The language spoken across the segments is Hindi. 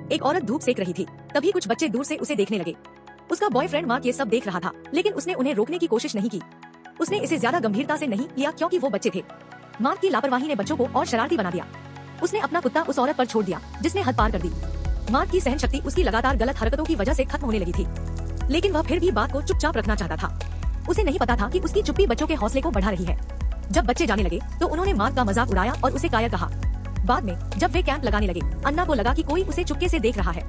एक औरत धूप सेक रही थी। तभी कुछ बच्चे दूर से उसे देखने लगे। उसका बॉयफ्रेंड मार्क ये सब देख रहा था, लेकिन उसने उन्हें रोकने की कोशिश नहीं की। उसने इसे ज्यादा गंभीरता से नहीं लिया क्योंकि वो बच्चे थे। मार्क की लापरवाही ने बच्चों को और शरारती बना दिया। उसने अपना कुत्ता उस औरत पर छोड़ दिया जिसने हद पार कर दी। मार्क की सहन शक्ति उसकी लगातार गलत हरकतों की वजह से खत्म होने लगी थी, लेकिन वह फिर भी बात को चुपचाप रखना चाहता था। उसे नहीं पता था कि उसकी चुप्पी बच्चों के हौसले को बढ़ा रही है। जब बच्चे जाने लगे तो उन्होंने मार्क का मजाक उड़ाया और उसे कायर कहा। बाद में जब वे कैंप लगाने लगे, अन्ना को लगा कि कोई उसे चुपके से देख रहा है।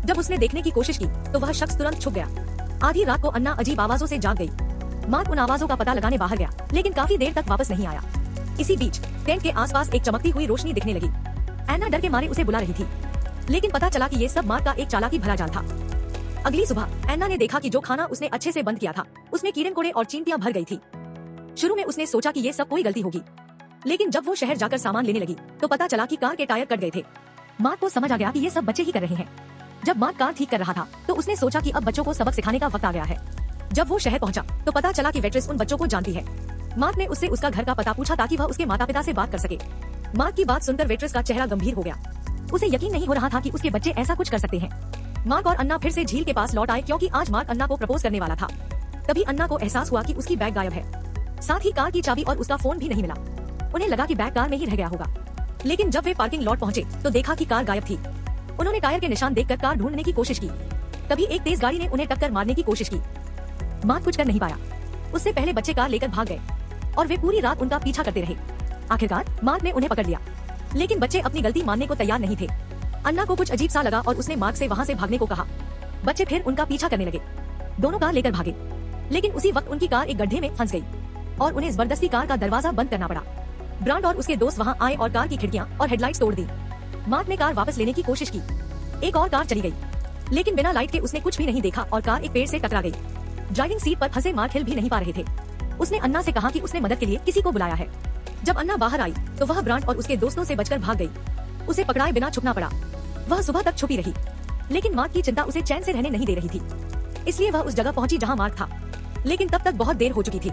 जब उसने देखने की कोशिश की तो वह शख्स तुरंत छुप गया। आधी रात को अन्ना अजीब आवाजों से जाग गई। मार्क उन आवाजों का पता लगाने बाहर गया, लेकिन काफी देर तक वापस नहीं आया। इसी बीच टेंट के आसपास एक चमकती हुई रोशनी दिखने लगी। अन्ना डर के मारे उसे बुला रही थी, लेकिन पता चला कि ये सब मार्क का एक चालाकी भरा जाल था। अगली सुबह अन्ना ने देखा कि जो खाना उसने अच्छे से बंद किया था उसमें कीड़े कोड़े और चींटियां भर गई थी। शुरू में उसने सोचा कि ये सब कोई गलती होगी, लेकिन जब वो शहर जाकर सामान लेने लगी तो पता चला कि कार के टायर कट गए थे। मार्क को समझ आ गया कि ये सब बच्चे ही कर रहे हैं। जब मार्क कार ठीक कर रहा था तो उसने सोचा कि अब बच्चों को सबक सिखाने का वक्त आ गया है। जब वो शहर पहुंचा तो पता चला कि वेट्रेस उन बच्चों को जानती है। मार्क ने उससे उसका घर का पता पूछा ताकि वह उसके माता पिता से बात कर सके। मार्क की बात सुनकर वेट्रेस का चेहरा गंभीर हो गया। उसे यकीन नहीं हो रहा था कि उसके बच्चे ऐसा कुछ कर सकते हैं। मार्क और अन्ना फिर से झील के पास लौट आए क्योंकि आज मार्क अन्ना को प्रपोज करने वाला था। तभी अन्ना को एहसास हुआ कि उसकी बैग गायब है, साथ ही कार की चाबी और उसका फोन भी नहीं मिला। उन्हें लगा कि बैग कार में ही रह गया होगा, लेकिन जब वे पार्किंग लॉट पहुंचे तो देखा कि कार गायब थी। उन्होंने टायर के निशान देखकर कार ढूंढने की कोशिश की। तभी एक तेज गाड़ी ने उन्हें टक्कर मारने की कोशिश की। मार्क कुछ कर नहीं पाया। उससे पहले बच्चे कार लेकर भाग गए और वे पूरी रात उनका पीछा करते रहे। आखिरकार मार्क ने उन्हें पकड़ लिया, लेकिन बच्चे अपनी गलती मानने को तैयार नहीं थे। अन्ना को कुछ अजीब सा लगा और उसने मार्क से वहाँ से भागने को कहा। बच्चे फिर उनका पीछा करने लगे। दोनों कार लेकर भागे, लेकिन उसी वक्त उनकी कार एक गड्ढे में फंस गई और उन्हें जबरदस्ती कार का दरवाजा बंद करना पड़ा। ब्रांड और उसके दोस्त वहाँ आए और कार की खिड़कियाँ और हेडलाइट्स तोड़ दी। मार्क ने कार वापस लेने की कोशिश की। एक और कार चली गई, लेकिन बिना लाइट के उसने कुछ भी नहीं देखा और कार एक पेड़ से टकरा गई। ड्राइविंग सीट पर फंसे मार्क हिल भी नहीं पा रहे थे। उसने अन्ना से कहा कि उसने मदद के लिए किसी को बुलाया है। जब अन्ना बाहर आई तो वह ब्रांड और उसके दोस्तों से बचकर भाग गई। उसे पकड़ाए बिना छुपना पड़ा। वह सुबह तक छुपी रही, लेकिन मार्क की चिंता उसे चैन से रहने नहीं दे रही थी। इसलिए वह उस जगह पहुंची जहां मार्क था, लेकिन तब तक बहुत देर हो चुकी थी।